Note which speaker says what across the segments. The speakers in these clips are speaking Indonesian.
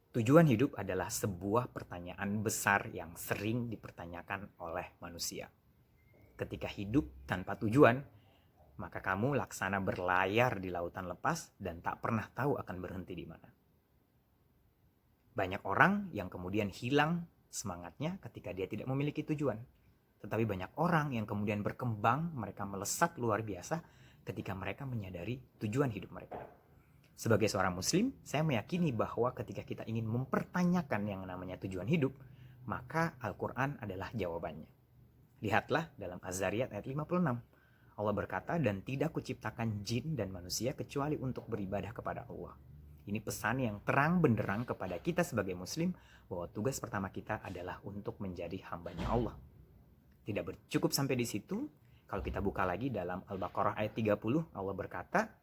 Speaker 1: Tujuan hidup adalah sebuah pertanyaan besar yang sering dipertanyakan oleh manusia. Ketika hidup tanpa tujuan, maka kamu laksana berlayar di lautan lepas dan tak pernah tahu akan berhenti di mana. Banyak orang yang kemudian hilang semangatnya ketika dia tidak memiliki tujuan. Tetapi banyak orang yang kemudian berkembang, mereka melesat luar biasa ketika mereka menyadari tujuan hidup mereka. Sebagai seorang muslim, saya meyakini bahwa ketika kita ingin mempertanyakan yang namanya tujuan hidup, maka Al-Quran adalah jawabannya. Lihatlah dalam Az-Zariyat ayat 56. Allah berkata, dan tidak kuciptakan jin dan manusia kecuali untuk beribadah kepada Allah. Ini pesan yang terang benderang kepada kita sebagai muslim, bahwa tugas pertama kita adalah untuk menjadi hambanya Allah. Tidak cukup sampai di situ. Kalau kita buka lagi dalam Al-Baqarah ayat 30, Allah berkata,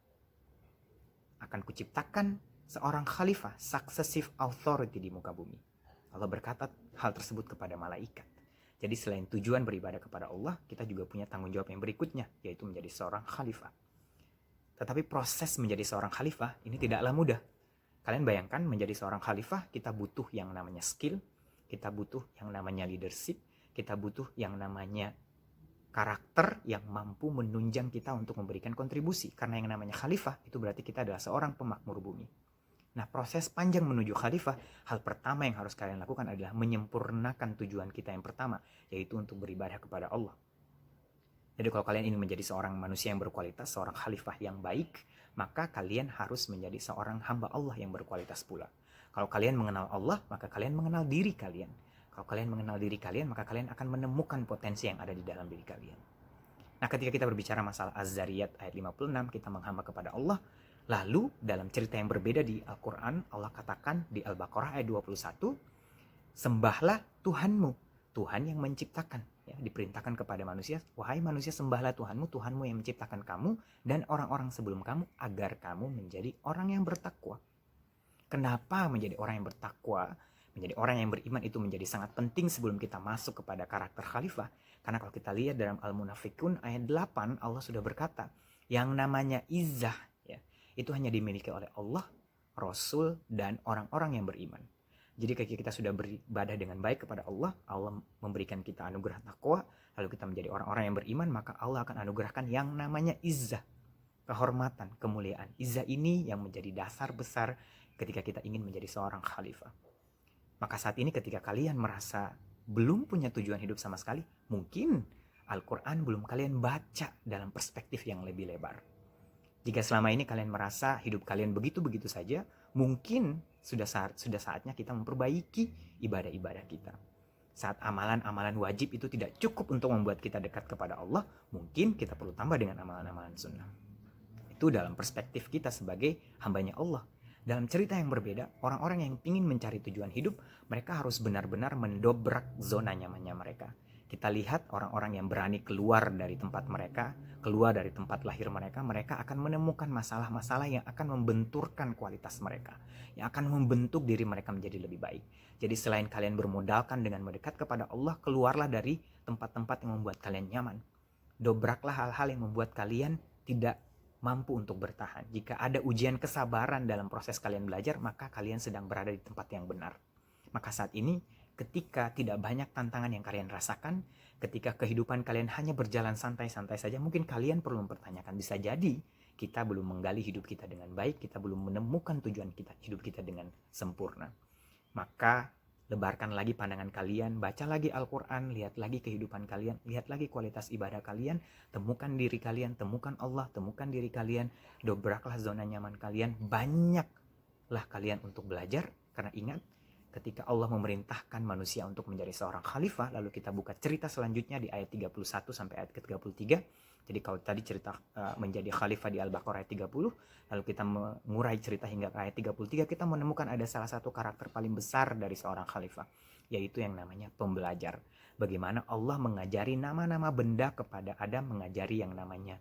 Speaker 1: akan kuciptakan seorang khalifah, successive authority di muka bumi. Allah berkata hal tersebut kepada malaikat. Jadi selain tujuan beribadah kepada Allah, kita juga punya tanggung jawab yang berikutnya, yaitu menjadi seorang khalifah. Tetapi proses menjadi seorang khalifah ini tidaklah mudah. Kalian bayangkan menjadi seorang khalifah, kita butuh yang namanya skill, kita butuh yang namanya leadership, kita butuh yang namanya karakter yang mampu menunjang kita untuk memberikan kontribusi. Karena yang namanya khalifah itu berarti kita adalah seorang pemakmur bumi. Nah, proses panjang menuju khalifah, hal pertama yang harus kalian lakukan adalah menyempurnakan tujuan kita yang pertama, yaitu untuk beribadah kepada Allah. Jadi kalau kalian ingin menjadi seorang manusia yang berkualitas, seorang khalifah yang baik, maka kalian harus menjadi seorang hamba Allah yang berkualitas pula. Kalau kalian mengenal Allah, maka kalian mengenal diri kalian. Kalau kalian mengenal diri kalian, maka kalian akan menemukan potensi yang ada di dalam diri kalian. Nah, ketika kita berbicara masalah Az-Zariyat ayat 56, kita menghamba kepada Allah. Lalu, dalam cerita yang berbeda di Al-Quran, Allah katakan di Al-Baqarah ayat 21, sembahlah Tuhanmu, Tuhan yang menciptakan. Ya, diperintahkan kepada manusia, wahai manusia, sembahlah Tuhanmu, Tuhanmu yang menciptakan kamu dan orang-orang sebelum kamu, agar kamu menjadi orang yang bertakwa. Kenapa menjadi orang yang bertakwa? Menjadi orang yang beriman itu menjadi sangat penting sebelum kita masuk kepada karakter khalifah. Karena kalau kita lihat dalam Al-Munafikun ayat 8, Allah sudah berkata, yang namanya izzah, ya, itu hanya dimiliki oleh Allah, Rasul, dan orang-orang yang beriman. Jadi ketika kita sudah beribadah dengan baik kepada Allah, Allah memberikan kita anugerah takwa, lalu kita menjadi orang-orang yang beriman, maka Allah akan anugerahkan yang namanya izzah, kehormatan, kemuliaan. Izzah ini yang menjadi dasar besar ketika kita ingin menjadi seorang khalifah. Maka saat ini ketika kalian merasa belum punya tujuan hidup sama sekali, mungkin Al-Quran belum kalian baca dalam perspektif yang lebih lebar. Jika selama ini kalian merasa hidup kalian begitu-begitu saja, mungkin sudah saatnya kita memperbaiki ibadah-ibadah kita. Saat amalan-amalan wajib itu tidak cukup untuk membuat kita dekat kepada Allah, mungkin kita perlu tambah dengan amalan-amalan sunnah. Itu dalam perspektif kita sebagai hambanya Allah. Dalam cerita yang berbeda, orang-orang yang ingin mencari tujuan hidup, mereka harus benar-benar mendobrak zona nyamannya mereka. Kita lihat orang-orang yang berani keluar dari tempat mereka, keluar dari tempat lahir mereka, mereka akan menemukan masalah-masalah yang akan membenturkan kualitas mereka, yang akan membentuk diri mereka menjadi lebih baik. Jadi selain kalian bermodalkan dengan mendekat kepada Allah, keluarlah dari tempat-tempat yang membuat kalian nyaman. Dobraklah hal-hal yang membuat kalian tidak mampu untuk bertahan. Jika ada ujian kesabaran dalam proses kalian belajar, maka kalian sedang berada di tempat yang benar. Maka saat ini, ketika tidak banyak tantangan yang kalian rasakan, ketika kehidupan kalian hanya berjalan santai-santai saja, mungkin kalian perlu mempertanyakan, bisa jadi kita belum menggali hidup kita dengan baik, kita belum menemukan tujuan hidup kita dengan sempurna. Maka lebarkan lagi pandangan kalian, baca lagi Al-Quran, lihat lagi kehidupan kalian, lihat lagi kualitas ibadah kalian, temukan diri kalian, temukan Allah, temukan diri kalian, dobraklah zona nyaman kalian, banyaklah kalian untuk belajar. Karena ingat, ketika Allah memerintahkan manusia untuk menjadi seorang khalifah, lalu kita buka cerita selanjutnya di ayat 31 sampai ayat ke-33. Jadi kalau tadi cerita menjadi khalifah di Al-Baqarah ayat 30, lalu kita mengurai cerita hingga ke ayat 33, kita menemukan ada salah satu karakter paling besar dari seorang khalifah, yaitu yang namanya pembelajar. Bagaimana Allah mengajari nama-nama benda kepada Adam, mengajari yang namanya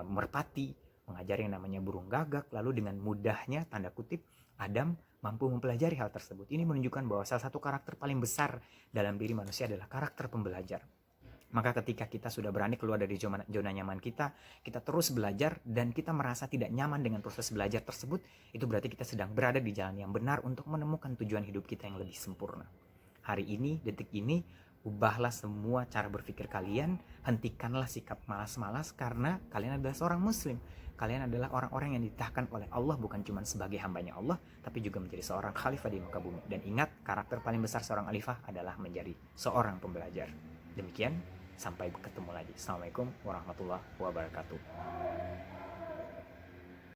Speaker 1: merpati, mengajari yang namanya burung gagak, lalu dengan mudahnya, tanda kutip, Adam mampu mempelajari hal tersebut. Ini menunjukkan bahwa salah satu karakter paling besar dalam diri manusia adalah karakter pembelajar. Maka ketika kita sudah berani keluar dari zona nyaman kita terus belajar dan kita merasa tidak nyaman dengan proses belajar tersebut, itu berarti kita sedang berada di jalan yang benar untuk menemukan tujuan hidup kita yang lebih sempurna. Hari ini, detik ini, ubahlah semua cara berpikir kalian, hentikanlah sikap malas-malas karena kalian adalah seorang muslim. Kalian adalah orang-orang yang dititahkan oleh Allah bukan cuma sebagai hambanya Allah, tapi juga menjadi seorang khalifah di muka bumi. Dan ingat, karakter paling besar seorang khalifah adalah menjadi seorang pembelajar. Demikian, sampai ketemu lagi. Assalamualaikum warahmatullahi wabarakatuh.